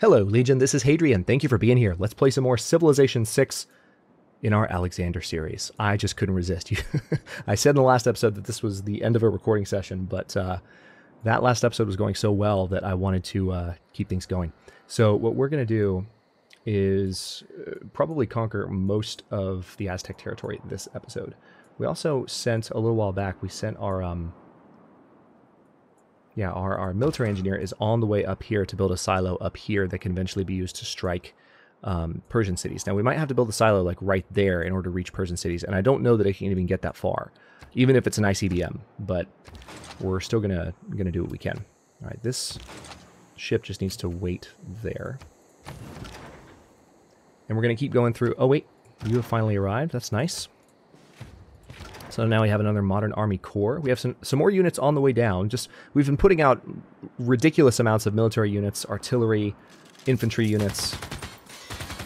Hello, Legion, this is Hadrian. Thank you for being here. Let's play some more Civilization 6 in our Alexander series. I just couldn't resist. I said in the last episode that this was the end of a recording session, but that last episode was going so well that I wanted to keep things going. So what we're going to do is probably conquer most of the Aztec territory this episode. We also sent, a little while back, we sent our our military engineer is on the way up here to build a silo up here that can eventually be used to strike Persian cities. Now, we might have to build a silo like right there in order to reach Persian cities, and I don't know that it can even get that far, even if it's an ICBM, but we're still gonna do what we can. All right, this ship just needs to wait there. And we're gonna keep going through. Oh wait, you have finally arrived. That's nice. So now we have another modern army corps. We have some more units on the way down. We've been putting out ridiculous amounts of military units, artillery, infantry units,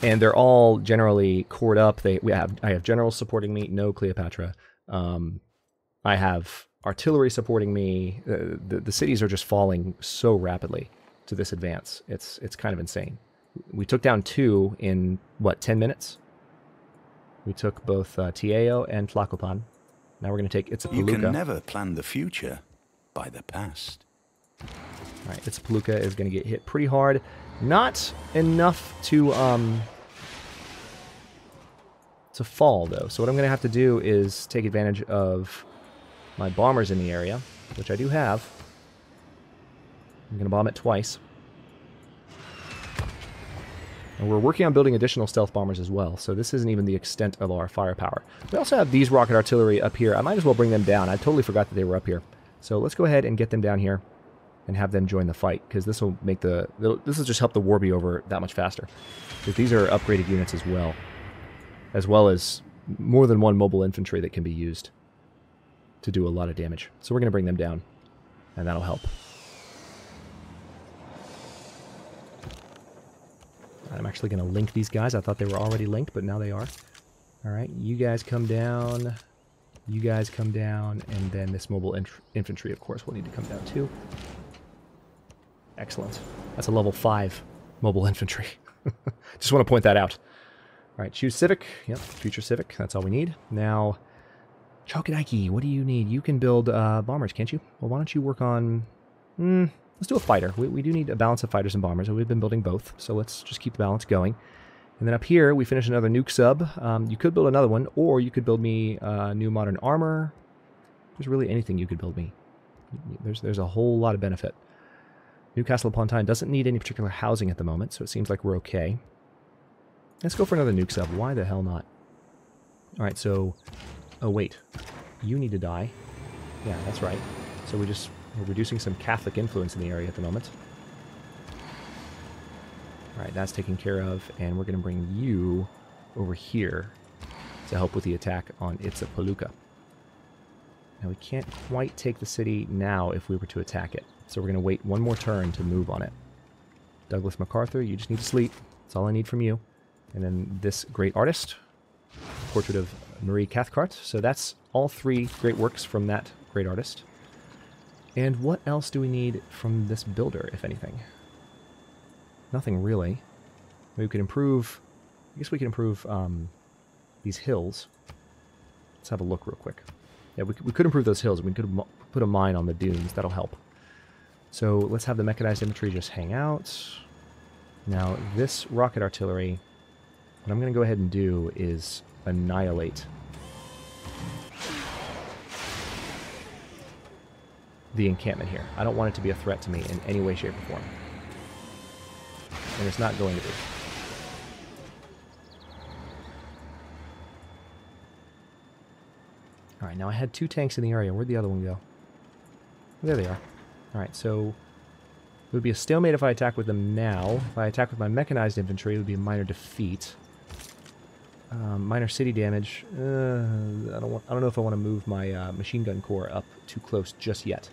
and they're all generally cored up. I have generals supporting me, no Cleopatra. I have artillery supporting me. The cities are just falling so rapidly to this advance. It's kind of insane. We took down 2 in, what, 10 minutes? We took both Tieo and Tlacopan. Now we're going to take Itzapaluca. You can never plan the future by the past. All right, Itzapaluca is going to get hit pretty hard. Not enough to fall, though. So what I'm going to have to do is take advantage of my bombers in the area, which I do have. I'm going to bomb it twice. And we're working on building additional stealth bombers as well, so this isn't even the extent of our firepower. We also have these rocket artillery up here. I might as well bring them down. I totally forgot that they were up here. So let's go ahead and get them down here and have them join the fight, because this will make this will just help the war be over that much faster. Because these are upgraded units as well as more than one mobile infantry that can be used to do a lot of damage. So we're going to bring them down, and that'll help. I'm actually going to link these guys. I thought they were already linked, but now they are. All right, you guys come down. You guys come down. And then this mobile infantry, of course, will need to come down too. Excellent. That's a level 5 mobile infantry. Just want to point that out. All right, choose Civic. Yep, future Civic. That's all we need. Now, Chalkidiki, what do you need? You can build bombers, can't you? Well, why don't you work on... Let's do a fighter. We do need a balance of fighters and bombers, and we've been building both, so let's just keep the balance going. And then up here, we finish another nuke sub. You could build another one, or you could build me new modern armor. There's really anything you could build me. There's a whole lot of benefit. Newcastle upon Tyne doesn't need any particular housing at the moment, so it seems like we're okay. Let's go for another nuke sub. Why the hell not? All right, so... Oh, wait. You need to die. Yeah, that's right. So we're reducing some Catholic influence in the area at the moment. All right, that's taken care of, and we're going to bring you over here to help with the attack on Itzapaluca. Now, we can't quite take the city now if we were to attack it, so we're going to wait one more turn to move on it. Douglas MacArthur, you just need to sleep. That's all I need from you. And then this great artist, portrait of Marie Cathcart. So that's all 3 great works from that great artist. And what else do we need from this builder, if anything? Nothing really. Maybe we could improve... I guess we could improve these hills. Let's have a look real quick. Yeah, we could improve those hills. We could put a mine on the dunes. That'll help. So let's have the mechanized infantry just hang out. Now, this rocket artillery, what I'm going to go ahead and do is annihilate the encampment here. I don't want it to be a threat to me in any way, shape, or form. And it's not going to be. Alright, now I had 2 tanks in the area. Where'd the other one go? There they are. Alright, so it would be a stalemate if I attack with them now. If I attack with my mechanized infantry, it would be a minor defeat. Minor city damage. I don't know if I want to move my machine gun corps up too close just yet.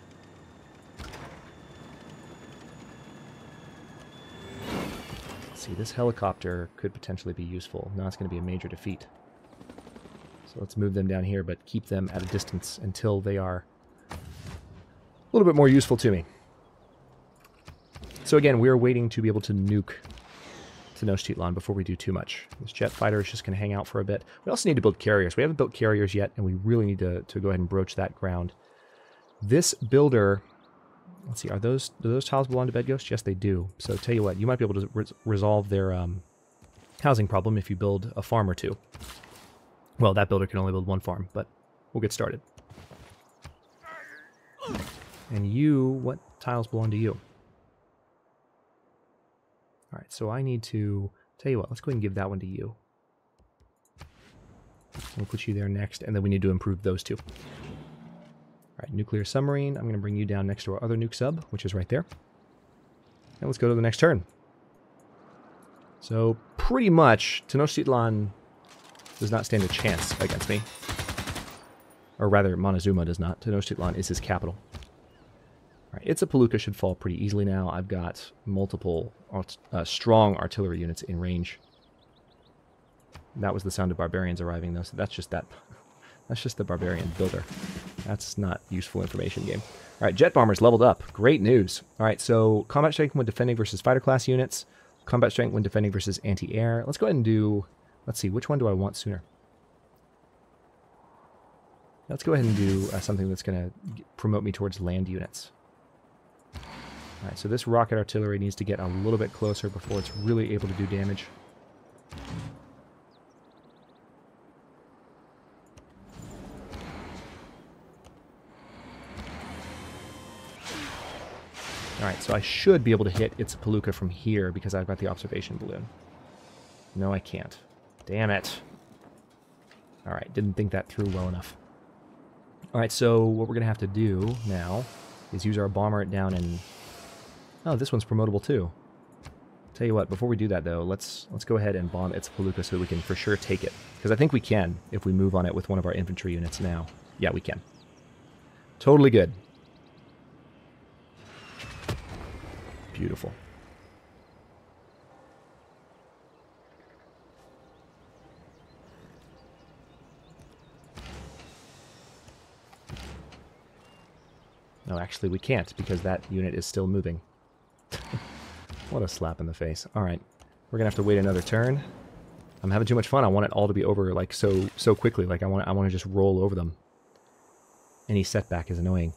Let's see, this helicopter could potentially be useful. Now it's going to be a major defeat. So let's move them down here, but keep them at a distance until they are a little bit more useful to me. So again, we're waiting to be able to nuke Tenochtitlan before we do too much. This jet fighter is just going to hang out for a bit. We also need to build carriers. We haven't built carriers yet, and we really need to go ahead and broach that ground. This builder, let's see, do those tiles belong to Bedghost? Yes, they do. So tell you what, you might be able to resolve their housing problem if you build a farm or two. Well, that builder can only build one farm, but we'll get started. And you, what tiles belong to you? All right, so I need to, tell you what, let's go ahead and give that one to you. We'll put you there next, and then we need to improve those two. All right, nuclear submarine. I'm going to bring you down next to our other nuke sub, which is right there. And let's go to the next turn. So pretty much, Tenochtitlan does not stand a chance against me. Or rather, Montezuma does not. Tenochtitlan is his capital. All right, Itza-Palooka should fall pretty easily now. I've got multiple strong artillery units in range. That was the sound of barbarians arriving, though, so that's just that. That's just the barbarian builder. That's not useful information game. All right, jet bombers leveled up. Great news. All right, so combat strength when defending versus fighter class units. Combat strength when defending versus anti-air. Let's go ahead and do, let's see, which one do I want sooner? Let's go ahead and do something that's going to promote me towards land units. All right, so this rocket artillery needs to get a little bit closer before it's really able to do damage. All right, so I should be able to hit Itza-Palooka from here because I've got the observation balloon. No, I can't. Damn it. All right, didn't think that through well enough. All right, so what we're going to have to do now is use our bomber down in... Oh, this one's promotable too. Tell you what, before we do that though, let's go ahead and bomb Itza-Palooka so that we can for sure take it. Because I think we can if we move on it with one of our infantry units now. Yeah, we can. Totally good. Beautiful. No, actually we can't because that unit is still moving. What a slap in the face. All right, we're gonna have to wait another turn. I'm having too much fun. I want it all to be over like so quickly. Like I want to just roll over them. Any setback is annoying.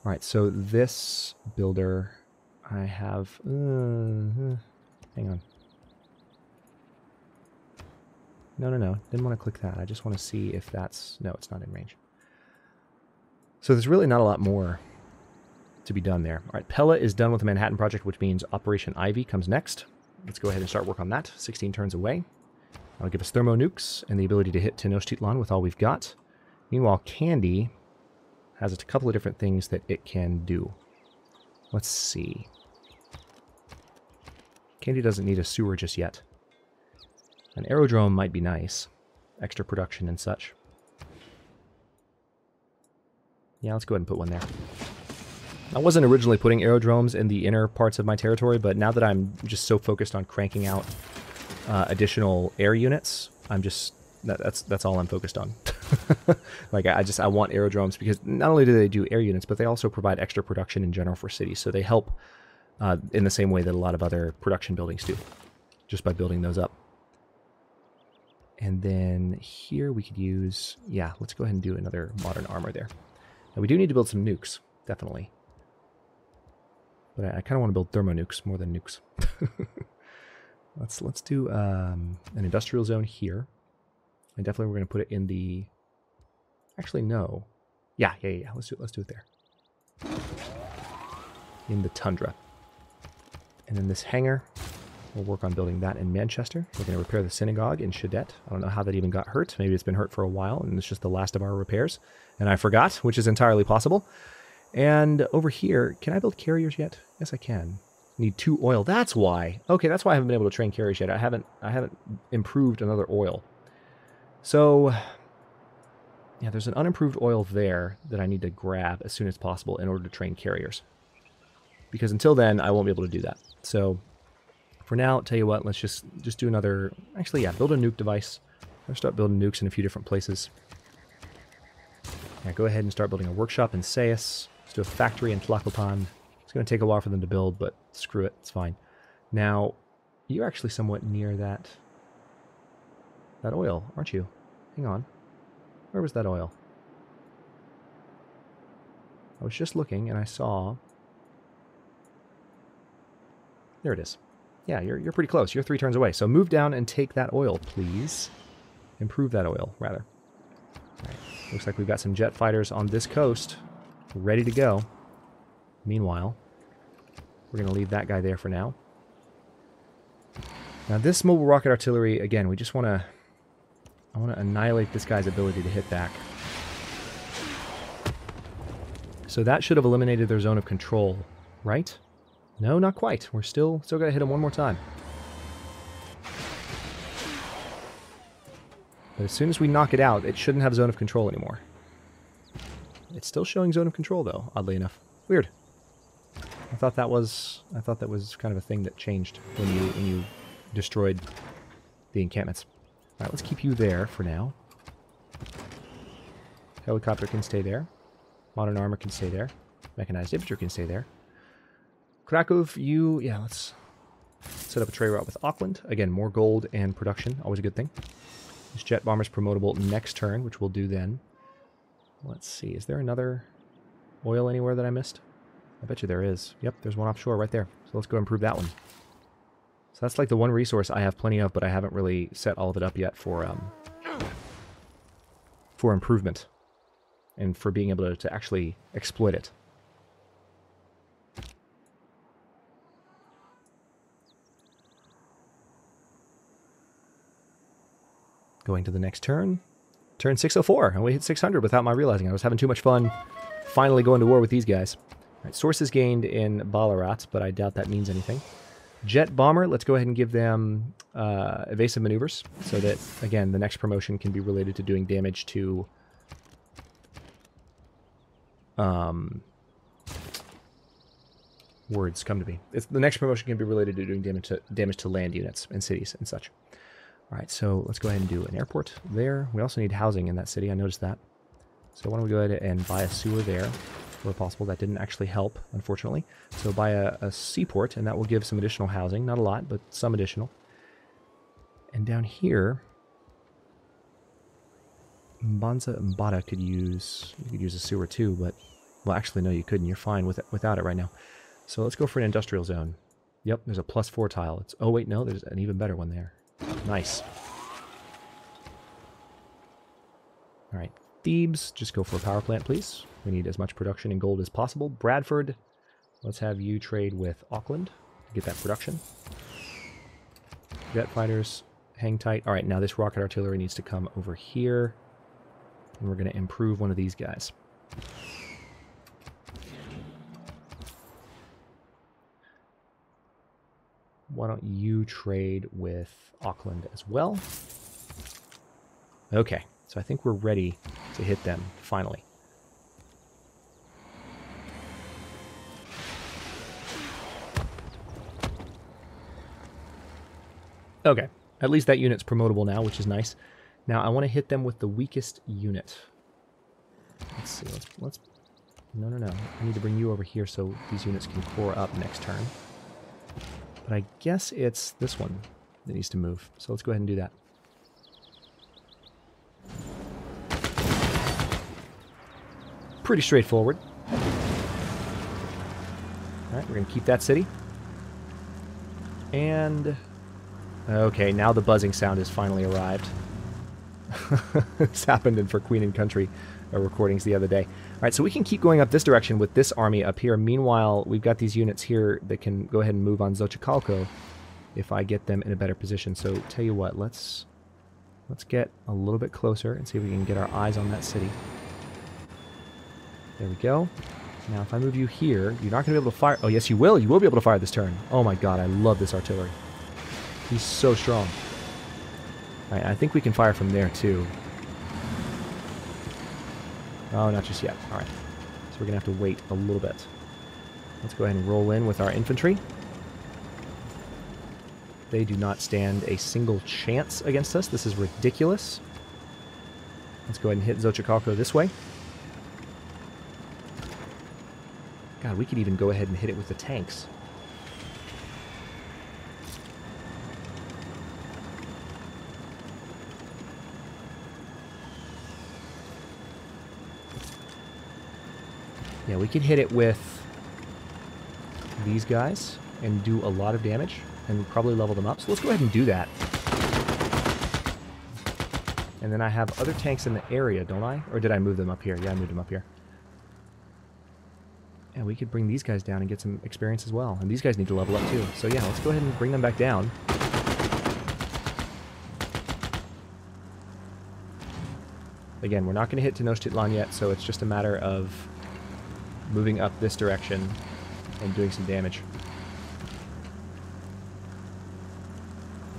All right, so this builder, I have. Hang on. No. Didn't want to click that. I just want to see if that's. No, it's not in range. So there's really not a lot more to be done there. All right, Pella is done with the Manhattan Project, which means Operation Ivy comes next. Let's go ahead and start work on that. 16 turns away. That'll give us thermo nukes and the ability to hit Tenochtitlan with all we've got. Meanwhile, Candy has a couple of different things that it can do. Let's see. Candy doesn't need a sewer just yet. An aerodrome might be nice. Extra production and such. Yeah, let's go ahead and put one there. I wasn't originally putting aerodromes in the inner parts of my territory, but now that I'm just so focused on cranking out additional air units, I'm just that's all I'm focused on. Like I want aerodromes because not only do they do air units, but they also provide extra production in general for cities. So they help in the same way that a lot of other production buildings do, just by building those up. And then here we could use, yeah, let's go ahead and do another modern armor there. Now we do need to build some nukes, definitely. But I kind of want to build thermo nukes more than nukes. Let's do an industrial zone here. And definitely we're going to put it in the... Actually, no. Yeah. Let's do it there. In the tundra. And then this hangar, we'll work on building that in Manchester. We're going to repair the synagogue in Shadet. I don't know how that even got hurt. Maybe it's been hurt for a while, and it's just the last of our repairs. And I forgot, which is entirely possible. And over here, can I build carriers yet? Yes, I can. Need 2 oil. That's why. Okay, that's why I haven't been able to train carriers yet. I haven't improved another oil. So, yeah, there's an unimproved oil there that I need to grab as soon as possible in order to train carriers. Because until then, I won't be able to do that. So, for now, tell you what, let's just do another... Actually, yeah, build a nuke device. Let's start building nukes in a few different places. Yeah, go ahead and start building a workshop in Sais. Let's do a factory in Tlacopan. Let's going to take a while for them to build, but screw it. It's fine. Now, you're actually somewhat near that oil, aren't you? Hang on. Where was that oil? I was just looking and I saw... There it is. Yeah, you're pretty close. You're 3 turns away. So move down and take that oil, please. Improve that oil, rather. All right. Looks like we've got some jet fighters on this coast ready to go. Meanwhile, we're going to leave that guy there for now. Now this mobile rocket artillery, again, we just want to... I want to annihilate this guy's ability to hit back. So that should have eliminated their zone of control, right? No, not quite. We're still got to hit him one more time. But as soon as we knock it out, it shouldn't have zone of control anymore. It's still showing zone of control, though, oddly enough. Weird. I thought that was kind of a thing that changed when you destroyed the encampments. All right, let's keep you there for now. Helicopter can stay there. Modern armor can stay there. Mechanized infantry can stay there. Krakow, yeah, let's set up a trade route with Auckland. Again, more gold and production, always a good thing. This jet bomber's promotable next turn, which we'll do then. Let's see, is there another oil anywhere that I missed? I bet you there is. Yep, there's one offshore right there. So let's go improve that one. So that's like the one resource I have plenty of, but I haven't really set all of it up yet for improvement and for being able to actually exploit it. Going to the next turn. Turn 604, and we hit 600 without my realizing. I was having too much fun finally going to war with these guys. All right, sources gained in Ballarat, but I doubt that means anything. Jet bomber, let's go ahead and give them evasive maneuvers, so that, again, the next promotion can be related to doing damage to... words come to me. The next promotion can be related to doing damage to land units and cities and such. All right, so let's go ahead and do an airport there. We also need housing in that city. I noticed that. So why don't we go ahead and buy a sewer there, where possible. That didn't actually help, unfortunately. So buy a seaport, and that will give some additional housing. Not a lot, but some additional. And down here, Mbanza and Mbata could use... You could use a sewer too, but... Well, actually, no, you couldn't. You're fine without it right now. So let's go for an industrial zone. Yep, there's a +4 tile. Oh, wait, no, there's an even better one there. Nice. All right, Thebes, just go for a power plant, please. We need as much production in gold as possible. Bradford, let's have you trade with Auckland to get that production. Jet fighters, hang tight. All right, now this rocket artillery needs to come over here. And we're going to improve one of these guys. Why don't you trade with Auckland as well? Okay, so I think we're ready to hit them, finally. Okay, at least that unit's promotable now, which is nice. Now I want to hit them with the weakest unit. Let's see, let's... No. I need to bring you over here so these units can core up next turn. But I guess it's this one that needs to move. So let's go ahead and do that. Pretty straightforward. Alright, we're going to keep that city. And... Okay, now the buzzing sound has finally arrived. This happened in For Queen and Country recordings the other day. Alright, so we can keep going up this direction with this army up here. Meanwhile, we've got these units here that can go ahead and move on Xochicalco if I get them in a better position. So, tell you what, let's get a little bit closer and see if we can get our eyes on that city. There we go. Now, if I move you here, you're not going to be able to fire... Oh, yes, you will. You will be able to fire this turn. Oh my god, I love this artillery. He's so strong. Alright, I think we can fire from there, too. Oh, not just yet. Alright. So we're going to have to wait a little bit. Let's go ahead and roll in with our infantry. They do not stand a single chance against us. This is ridiculous. Let's go ahead and hit Xochicalco this way. God, we could even go ahead and hit it with the tanks. Yeah, we could hit it with these guys and do a lot of damage and probably level them up. So let's go ahead and do that. And then I have other tanks in the area, don't I? Or did I move them up here? Yeah, I moved them up here. And we could bring these guys down and get some experience as well. And these guys need to level up too. So yeah, let's go ahead and bring them back down. Again, we're not going to hit Tenochtitlan yet, so it's just a matter of moving up this direction and doing some damage.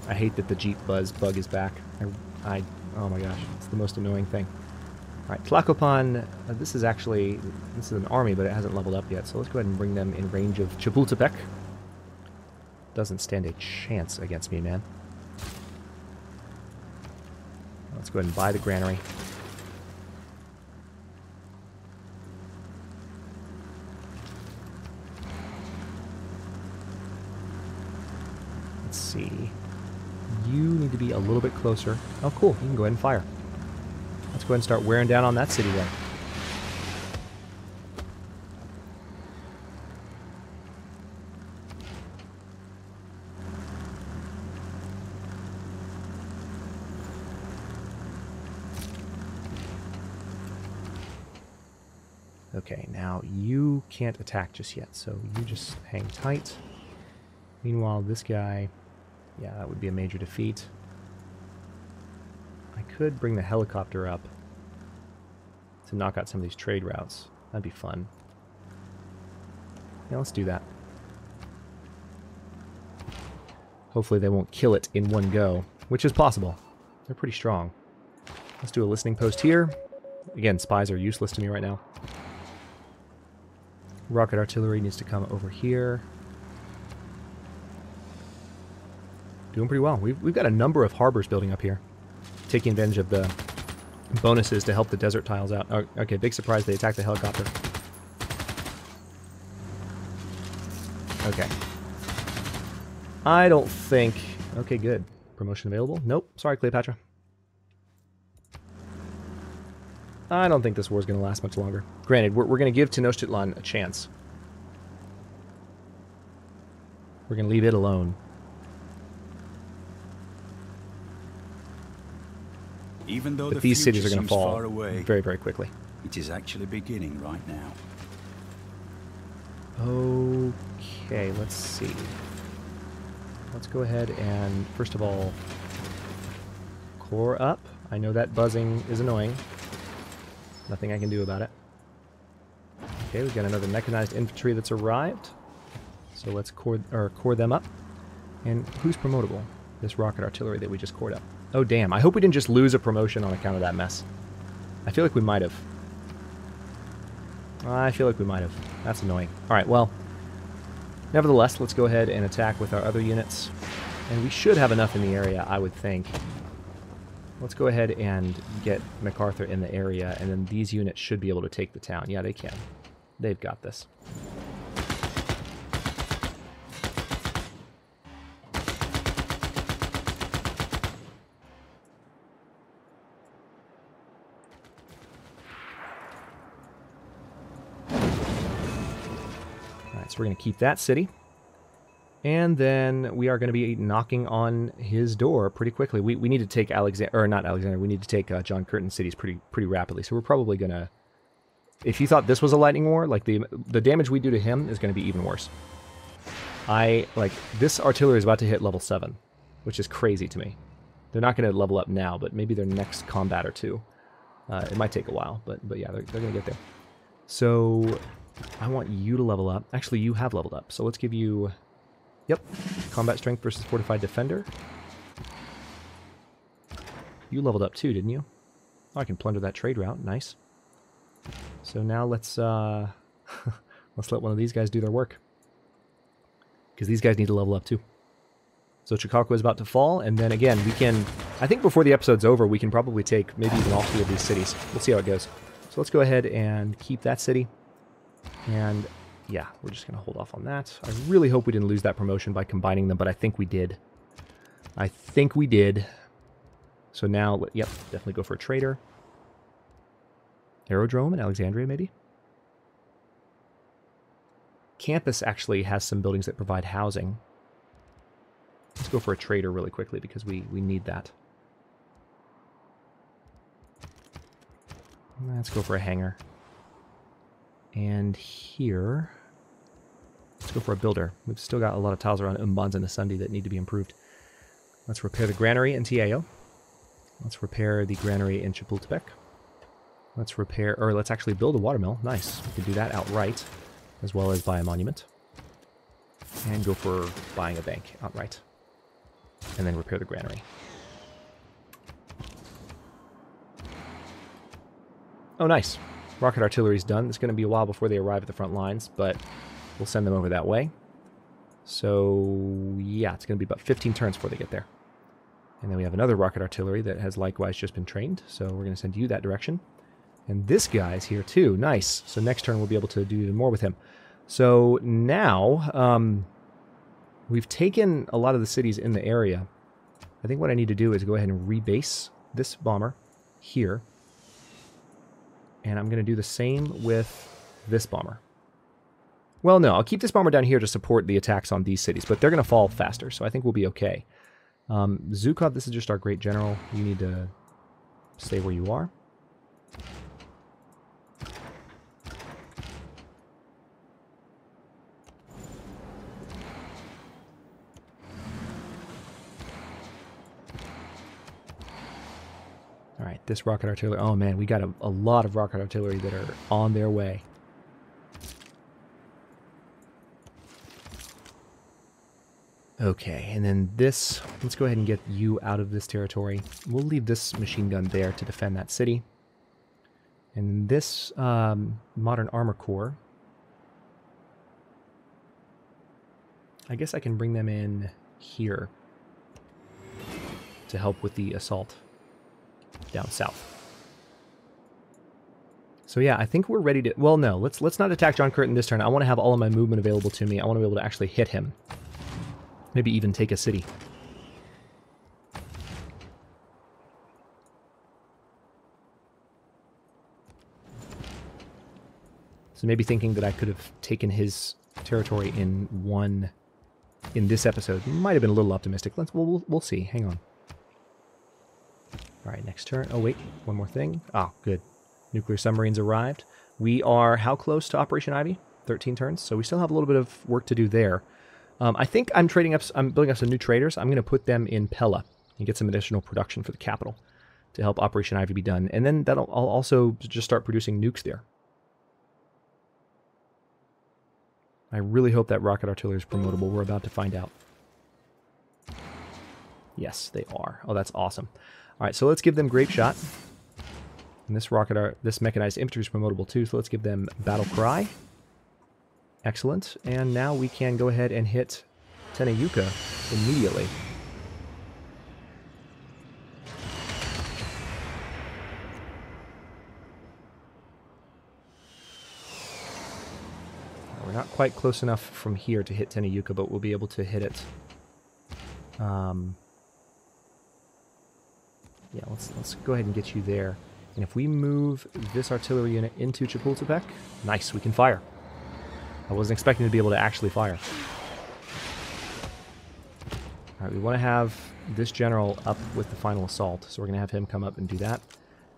I hate that the Jeep bug is back. Oh my gosh, it's the most annoying thing. Alright, Tlacopan, this is an army, but it hasn't leveled up yet, so let's go ahead and bring them in range of Chapultepec. Doesn't stand a chance against me, man. Let's go ahead and buy the granary. Let's see. You need to be a little bit closer. Oh, cool. You can go ahead and fire. Let's go ahead and start wearing down on that city then. Okay, now you can't attack just yet, so you just hang tight. Meanwhile, this guy... Yeah, that would be a major defeat. I could bring the helicopter up to knock out some of these trade routes. That'd be fun. Yeah, let's do that. Hopefully they won't kill it in one go, which is possible. They're pretty strong. Let's do a listening post here. Again, spies are useless to me right now. Rocket artillery needs to come over here. Doing pretty well. We've got a number of harbors building up here, taking advantage of the bonuses to help the desert tiles out. Oh, okay, big surprise, they attacked the helicopter. Okay. I don't think... Okay, good. Promotion available? Nope. Sorry, Cleopatra. I don't think this war is going to last much longer. Granted, we're going to give Tenochtitlan a chance. We're going to leave it alone. Even though but these cities are going to fall away, very, very quickly. It is actually beginning right now. Okay, let's see. Let's go ahead and, first of all, core up. I know that buzzing is annoying. Nothing I can do about it. Okay, we've got another mechanized infantry that's arrived. So let's core them up. And who's promotable? This rocket artillery that we just cored up. Oh, damn. I hope we didn't just lose a promotion on account of that mess. I feel like we might have. I feel like we might have. That's annoying. Alright, well, nevertheless, let's go ahead and attack with our other units. And we should have enough in the area, I would think. Let's go ahead and get MacArthur in the area, and then these units should be able to take the town. Yeah, they can. They've got this. So we're going to keep that city. And then we are going to be knocking on his door pretty quickly. We need to take we need to take John Curtin's cities pretty rapidly. So we're probably going to... If you thought this was a lightning war, like the damage we do to him is going to be even worse. This artillery is about to hit level 7, which is crazy to me. They're not going to level up now, but maybe their next combat or two. It might take a while, but yeah, they're going to get there. So... I want you to level up. Actually, you have leveled up, so let's give you... Yep. Combat strength versus fortified defender. You leveled up too, didn't you? Oh, I can plunder that trade route. Nice. So now let's let's let one of these guys do their work. Because these guys need to level up too. So Chacaco is about to fall, and then again, we can... I think before the episode's over, we can probably take maybe even all 3 of these cities. We'll see how it goes. So let's go ahead and keep that city. And yeah, we're just going to hold off on that. I really hope we didn't lose that promotion by combining them, but I think we did. I think we did. So now, yep, definitely go for a trader. Aerodrome in Alexandria, maybe? Campus actually has some buildings that provide housing. Let's go for a trader really quickly because we need that. Let's go for a hangar. And here, let's go for a builder. We've still got a lot of tiles around Umbans and Asundi that need to be improved. Let's repair the granary in Tiao. Let's repair the granary in Chapultepec. Let's repair, or let's actually build a watermill. Nice. We can do that outright, as well as buy a monument. And go for buying a bank outright. And then repair the granary. Oh, nice. Rocket artillery's done. It's going to be a while before they arrive at the front lines, but we'll send them over that way. So, yeah, it's going to be about 15 turns before they get there. And then we have another rocket artillery that has likewise just been trained, so we're going to send you that direction. And this guy's here too. Nice. So next turn we'll be able to do even more with him. So now, we've taken a lot of the cities in the area. I think what I need to do is go ahead and rebase this bomber here. And I'm going to do the same with this bomber. Well, no, I'll keep this bomber down here to support the attacks on these cities, but they're going to fall faster, so I think we'll be okay. Zukov, this is just our great general. You need to stay where you are. Alright, this rocket artillery. Oh man, we got a lot of rocket artillery that are on their way. Okay, and then this, let's go ahead and get you out of this territory. We'll leave this machine gun there to defend that city. And this modern armor corps, I guess I can bring them in here to help with the assault down south. So yeah, I think we're ready to... Well, no, let's not attack John Curtin this turn. I want to have all of my movement available to me. I want to be able to actually hit him. Maybe even take a city. So maybe thinking that I could have taken his territory in this episode might have been a little optimistic. We'll see. Hang on. All right, next turn. Oh wait, one more thing. Oh, good. Nuclear submarines arrived. We are how close to Operation Ivy? 13 turns. So we still have a little bit of work to do there. I think I'm building up some new traders. I'm going to put them in Pella and get some additional production for the capital to help Operation Ivy be done. And then I'll also just start producing nukes there. I really hope that rocket artillery is promotable. We're about to find out. Yes, they are. Oh, that's awesome. All right, so let's give them Grape Shot. And this mechanized infantry is promotable too, so let's give them Battle Cry. Excellent. And now we can go ahead and hit Tenayuka immediately. We're not quite close enough from here to hit Tenayuka, but we'll be able to hit it. Yeah, let's go ahead and get you there. And if we move this artillery unit into Chapultepec, nice, we can fire. I wasn't expecting to be able to actually fire. Alright, we want to have this general up with the final assault, so we're going to have him come up and do that.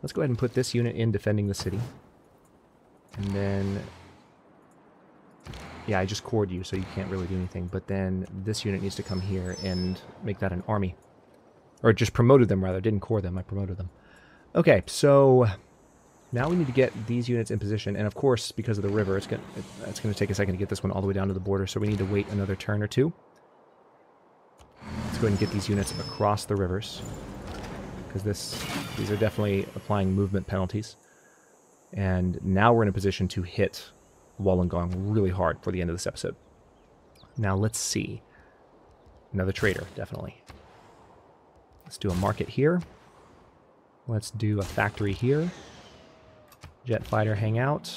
Let's go ahead and put this unit in defending the city. And then... yeah, I just cored you, so you can't really do anything. But then this unit needs to come here and make that an army. Or just promoted them, rather. Didn't core them, I promoted them. Okay, so... now we need to get these units in position, and of course, because of the river, it's going to take a second to get this one all the way down to the border, so we need to wait another turn or two. Let's go ahead and get these units across the rivers, because these are definitely applying movement penalties. And now we're in a position to hit Wollongong really hard for the end of this episode. Now let's see. Another trader, definitely. Let's do a market here. Let's do a factory here. Jet fighter, hang out.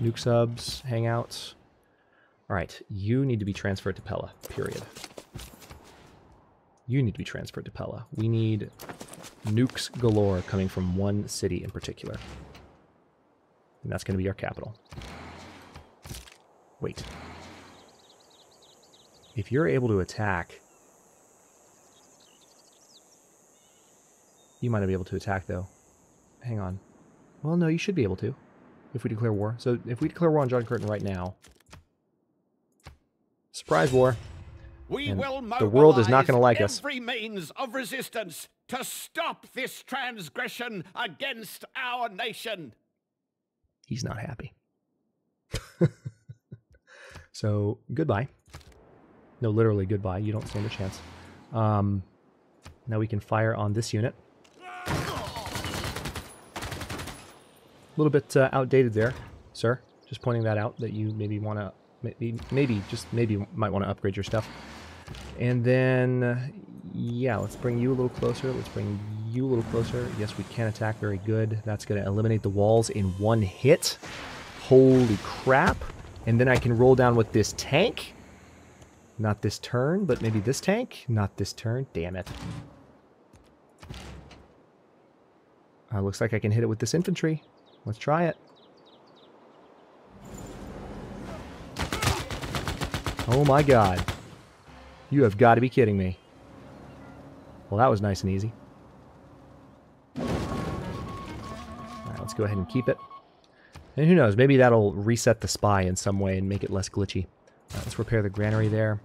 Nuke subs, hang out. Alright, you need to be transferred to Pella, period. You need to be transferred to Pella. We need nukes galore coming from one city in particular. And that's going to be our capital. Wait. If you're able to attack... You might not be able to attack, though. Hang on. Well, no, you should be able to. If we declare war. So, if we declare war on John Curtin right now... Surprise war. We and will the world is not going to like us. every means of resistance to stop this transgression against our nation. He's not happy. So, goodbye. No, literally goodbye. You don't stand a chance. Now we can fire on this unit. A little bit outdated there, sir. Just pointing that out, that you maybe want to, maybe might want to upgrade your stuff. And then, yeah, let's bring you a little closer. Let's bring you a little closer. Yes, we can attack. Very good. That's going to eliminate the walls in one hit. Holy crap. And then I can roll down with this tank. Not this turn, but maybe this tank. Not this turn. Damn it. Looks like I can hit it with this infantry. Let's try it. Oh my god. You have got to be kidding me. Well, that was nice and easy. Alright, let's go ahead and keep it. And who knows, maybe that'll reset the spy in some way and make it less glitchy. Let's repair the granary there.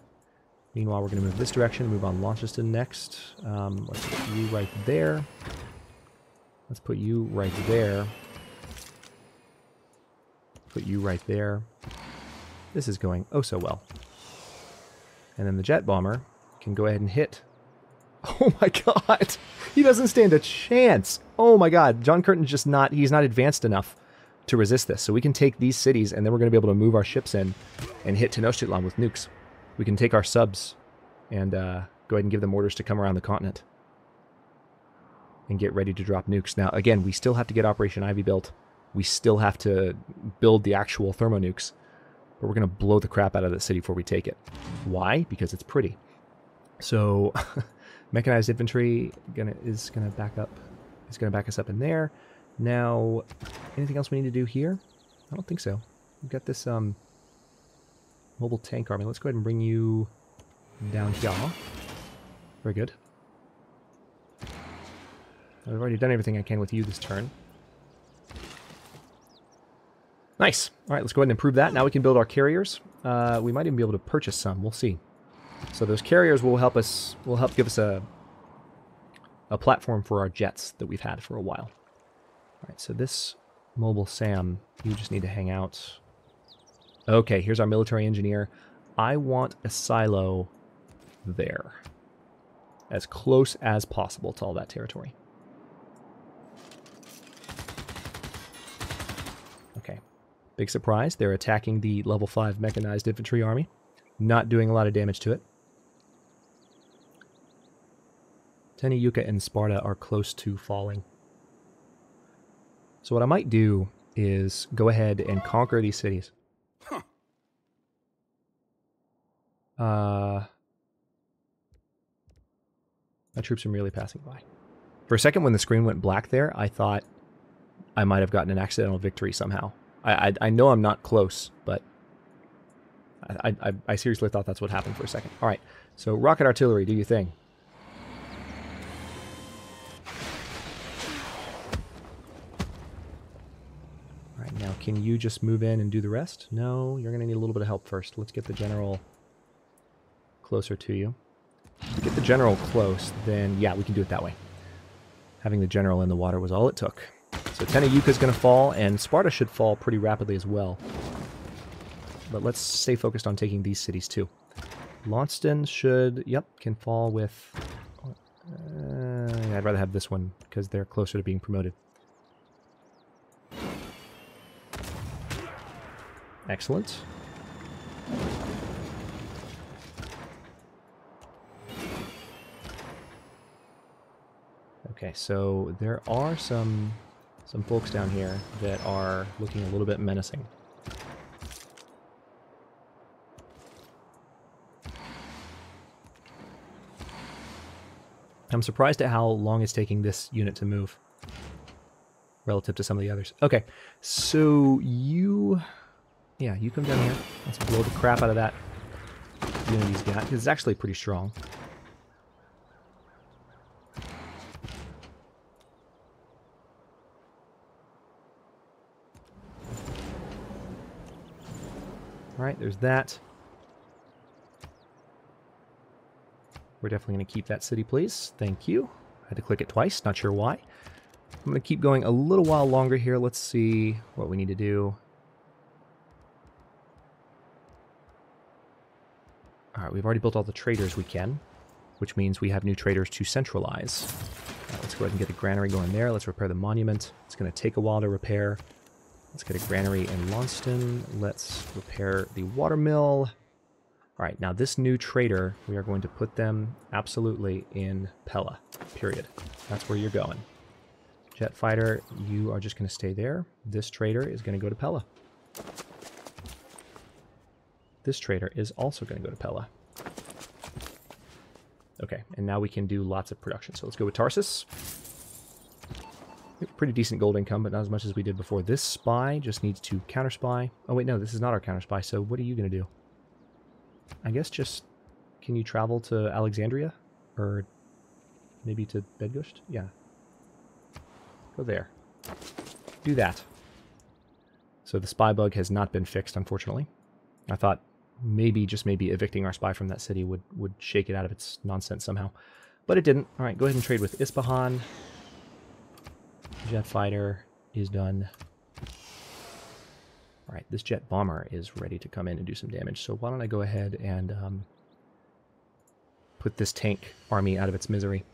Meanwhile, we're going to move this direction, move on Launceston next. Let's put you right there. Let's put you right there. Put you right there. This is going oh so well. And then the jet bomber can go ahead and hit. Oh my god! He doesn't stand a chance! Oh my god, John Curtin's just not, he's not advanced enough to resist this. So we can take these cities and then we're going to be able to move our ships in and hit Tenochtitlan with nukes. We can take our subs and go ahead and give them orders to come around the continent. And get ready to drop nukes. Now, again, we still have to get Operation Ivy built. We still have to build the actual thermonukes. But we're going to blow the crap out of that city before we take it. Why? Because it's pretty. So, mechanized infantry is going to back up. It's going to back us up in there. Now, anything else we need to do here? I don't think so. We've got this mobile tank army. Let's go ahead and bring you down here. Very good. I've already done everything I can with you this turn. Nice. All right, let's go ahead and improve that. Now we can build our carriers. We might even be able to purchase some. We'll see. So those carriers will help us. Will help give us a platform for our jets that we've had for a while. All right. So this mobile Sam, you just need to hang out. Okay. Here's our military engineer. I want a silo there, as close as possible to all that territory. Okay. Big surprise, they're attacking the level 5 mechanized infantry army. Not doing a lot of damage to it. Tenayuka and Sparta are close to falling. So what I might do is go ahead and conquer these cities. Huh. My troops are merely passing by. For a second when the screen went black there, I thought I might have gotten an accidental victory somehow. I know I'm not close, but I seriously thought that's what happened for a second. All right, so rocket artillery, do your thing. All right, now can you just move in and do the rest? No, you're going to need a little bit of help first. Let's get the general closer to you. If we get the general close, then yeah, we can do it that way. Having the general in the water was all it took. So Tenayuka is going to fall, and Sparta should fall pretty rapidly as well. But let's stay focused on taking these cities too. Launceston should, yep, can fall with... I'd rather have this one, because they're closer to being promoted. Excellent. Okay, so there are some folks down here that are looking a little bit menacing. I'm surprised at how long it's taking this unit to move relative to some of the others. Okay, so you come down here. Let's blow the crap out of that unit he's got, because it's actually pretty strong. All right, there's that. We're definitely going to keep that city, please. Thank you. I had to click it twice, not sure why. I'm going to keep going a little while longer here. Let's see what we need to do. All right, we've already built all the traders we can, which means we have new traders to centralize. Let's go ahead and get a granary going there. Let's repair the monument. It's going to take a while to repair. Let's get a granary in Launceston. Let's repair the watermill. All right, now this new trader, we are going to put them absolutely in Pella, period. That's where you're going. Jet fighter, you are just going to stay there. This trader is going to go to Pella. This trader is also going to go to Pella. Okay, and now we can do lots of production. So let's go with Tarsus. We have a pretty decent gold income, but not as much as we did before. This spy just needs to counter spy. Oh wait, no, this is not our counter spy. So what are you going to do? I guess just, can you travel to Alexandria? Or maybe to Bedgusht? Yeah. Go there. Do that. So the spy bug has not been fixed, unfortunately. I thought maybe, just maybe, evicting our spy from that city would shake it out of its nonsense somehow. But it didn't. Alright, go ahead and trade with Ispahan. Jet fighter is done. Alright, this jet bomber is ready to come in and do some damage. So why don't I go ahead and put this tank army out of its misery.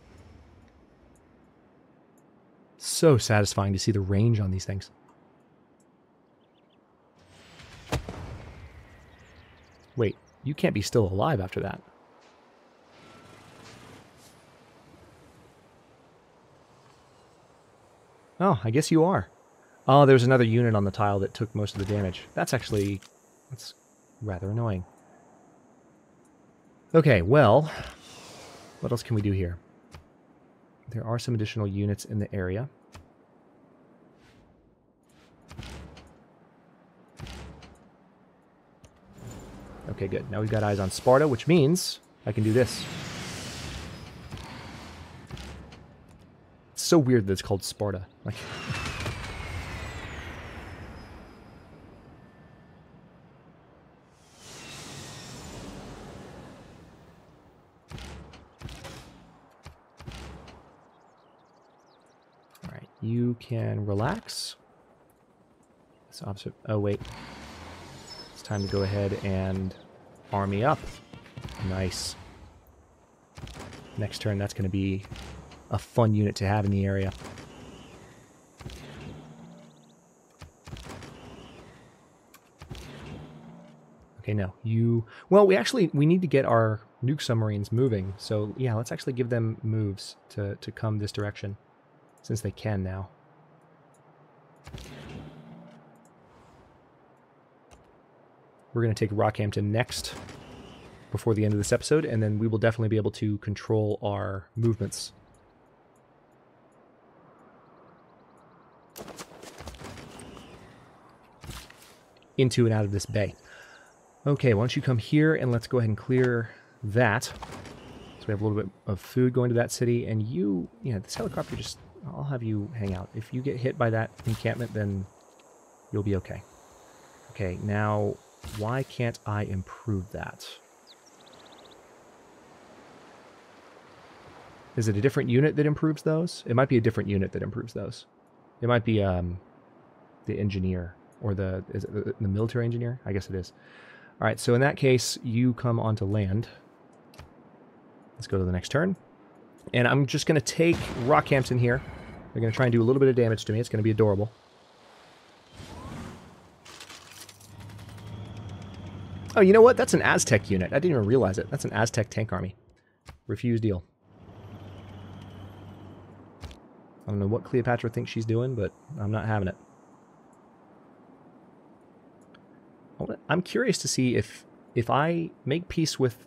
So satisfying to see the range on these things. Wait, you can't be still alive after that. Oh, I guess you are. Oh, there's another unit on the tile that took most of the damage. That's rather annoying. Okay, well, what else can we do here? There are some additional units in the area. Okay, good. Now we've got eyes on Sparta, which means I can do this. It's so weird that it's called Sparta. Like, all right, you can relax. It's opposite. Oh wait, it's time to go ahead and army up. Nice. Next turn, that's going to be a fun unit to have in the area. Okay, no, you... Well, we need to get our nuke submarines moving. So, yeah, let's actually give them moves to come this direction, since they can now. We're going to take Rockhampton next, before the end of this episode, and then we will definitely be able to control our movements. Into and out of this bay. Okay, why don't you come here and let's go ahead and clear that. So we have a little bit of food going to that city, and you, this helicopter just, I'll have you hang out. If you get hit by that encampment, then you'll be okay. Okay, now, why can't I improve that? Is it a different unit that improves those? It might be a different unit that improves those. It might be the engineer. Or is it the military engineer? I guess it is. All right, so in that case, you come onto land. Let's go to the next turn. And I'm just going to take Rockhampton here. They're going to try and do a little bit of damage to me. It's going to be adorable. Oh, you know what? That's an Aztec unit. I didn't even realize it. That's an Aztec tank army. Refuse deal. I don't know what Cleopatra thinks she's doing, but I'm not having it. I'm curious to see if I make peace with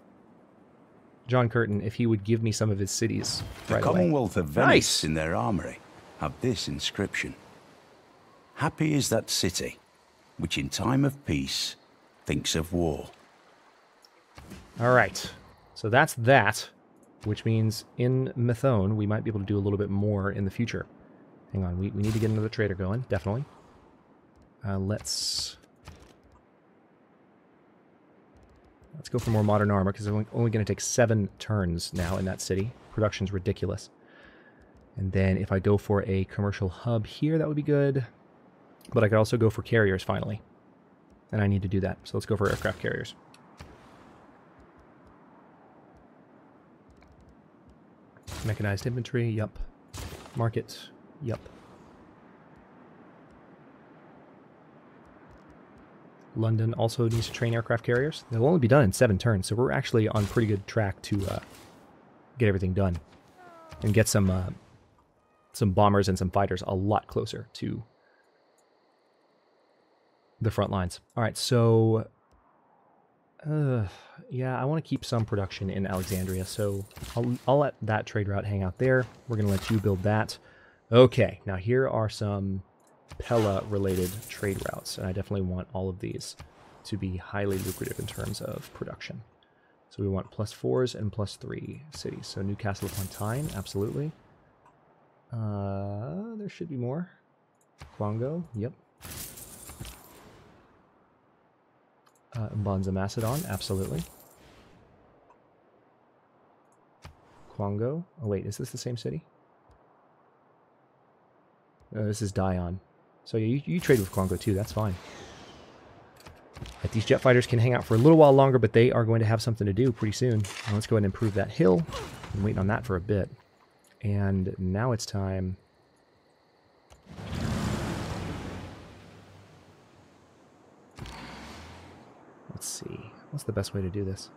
John Curtin if he would give me some of his cities The right away. Commonwealth of Venice Nice. in their armory have this inscription. Happy is that city, which in time of peace thinks of war. All right. So that's that, which means in Methone, we might be able to do a little bit more in the future. Hang on. We need to get another trader going, definitely. Let's go for more modern armor, because it's only going to take 7 turns now in that city. Production's ridiculous. And then if I go for a commercial hub here, that would be good. But I could also go for carriers, finally. And I need to do that. So let's go for aircraft carriers. Mechanized infantry, yup. Market, yup. London also needs to train aircraft carriers. They'll only be done in 7 turns, so we're actually on pretty good track to get everything done. And get some bombers and some fighters a lot closer to the front lines. All right, so yeah, I want to keep some production in Alexandria, so I'll let that trade route hang out there. We're going to let you build that. Okay, now here are some Pella-related trade routes, and I definitely want all of these to be highly lucrative in terms of production. So we want +4s and +3 cities. So Newcastle upon Tyne, absolutely. There should be more. Quango, yep. Bonza Macedon, absolutely. Quango. Oh wait, is this the same city? This is Dion. So yeah, you trade with Quango too, that's fine. Right, these jet fighters can hang out for a little while longer, but they are going to have something to do pretty soon. Now let's go ahead and improve that hill. I'm waiting on that for a bit. And now it's time. Let's see. What's the best way to do this?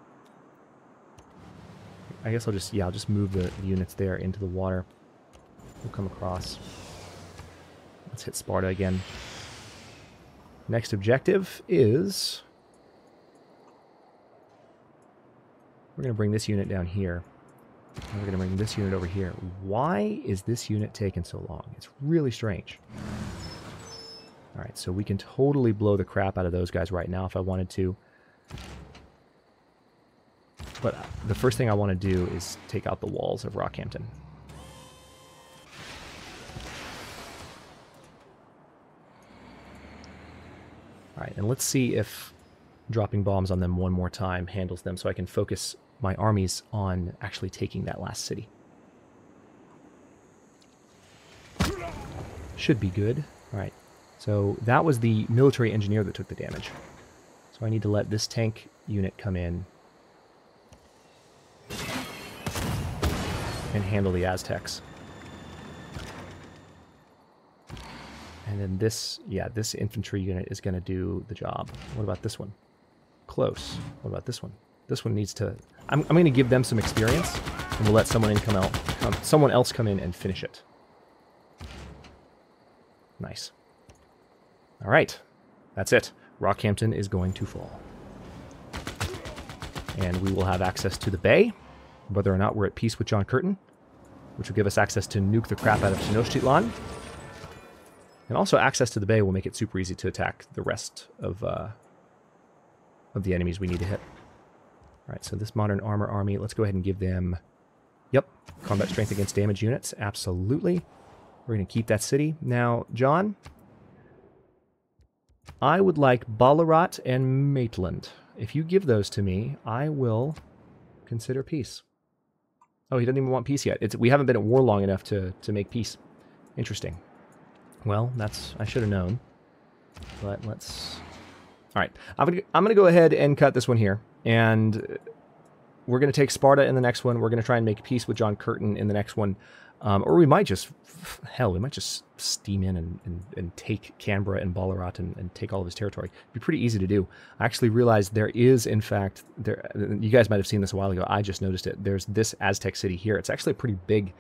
I guess I'll just move the units there into the water. We'll come across. Let's hit Sparta again. Next objective is... we're going to bring this unit down here. And we're going to bring this unit over here. Why is this unit taking so long? It's really strange. Alright, so we can totally blow the crap out of those guys right now if I wanted to. But the first thing I want to do is take out the walls of Rockhampton. Alright, and let's see if dropping bombs on them one more time handles them so I can focus my armies on actually taking that last city. Should be good. Alright, so that was the military engineer that took the damage. So I need to let this tank unit come in and handle the Aztecs. And then this, yeah, this infantry unit is going to do the job. What about this one? Close. What about this one? This one needs to... I'm going to give them some experience, and we'll let someone else come in and finish it. Nice. All right. That's it. Rockhampton is going to fall. And we will have access to the bay, whether or not we're at peace with John Curtin, which will give us access to nuke the crap out of Tenochtitlan. And also access to the bay will make it super easy to attack the rest of the enemies we need to hit. All right, so this modern armor army, let's go ahead and give them, yep, combat strength against damage units, absolutely. We're going to keep that city. Now, John, I would like Ballarat and Maitland. If you give those to me, I will consider peace. Oh, he doesn't even want peace yet. We haven't been at war long enough to make peace. Interesting. Well, I should have known. But let's... All right, I'm gonna go ahead and cut this one here. And we're going to take Sparta in the next one. We're going to try and make peace with John Curtin in the next one. Or we might just... hell, we might just steam in and take Canberra and Ballarat and take all of his territory. It'd be pretty easy to do. I actually realized there is, in fact... you guys might have seen this a while ago. I just noticed it. There's this Aztec city here. It's actually a pretty big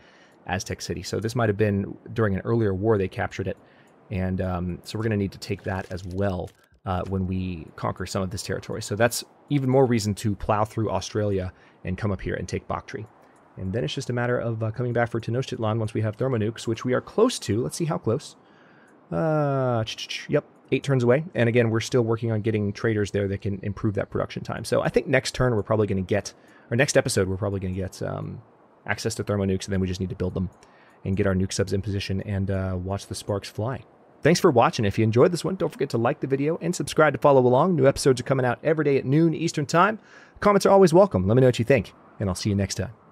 Aztec city. So this might have been during an earlier war they captured it. And so we're going to need to take that as well. when we conquer some of this territory. So that's even more reason to plow through Australia and come up here and take Bactri. And then it's just a matter of coming back for Tenochtitlan once we have thermonukes, which we are close to. Let's see how close. Yep, 8 turns away. And again, we're still working on getting traders there that can improve that production time. So I think next turn we're probably going to get, or next episode we're probably going to get access to thermonukes, and then we just need to build them and get our nuke subs in position and watch the sparks fly. Thanks for watching. If you enjoyed this one, don't forget to like the video and subscribe to follow along. New episodes are coming out every day at noon Eastern Time. Comments are always welcome. Let me know what you think, and I'll see you next time.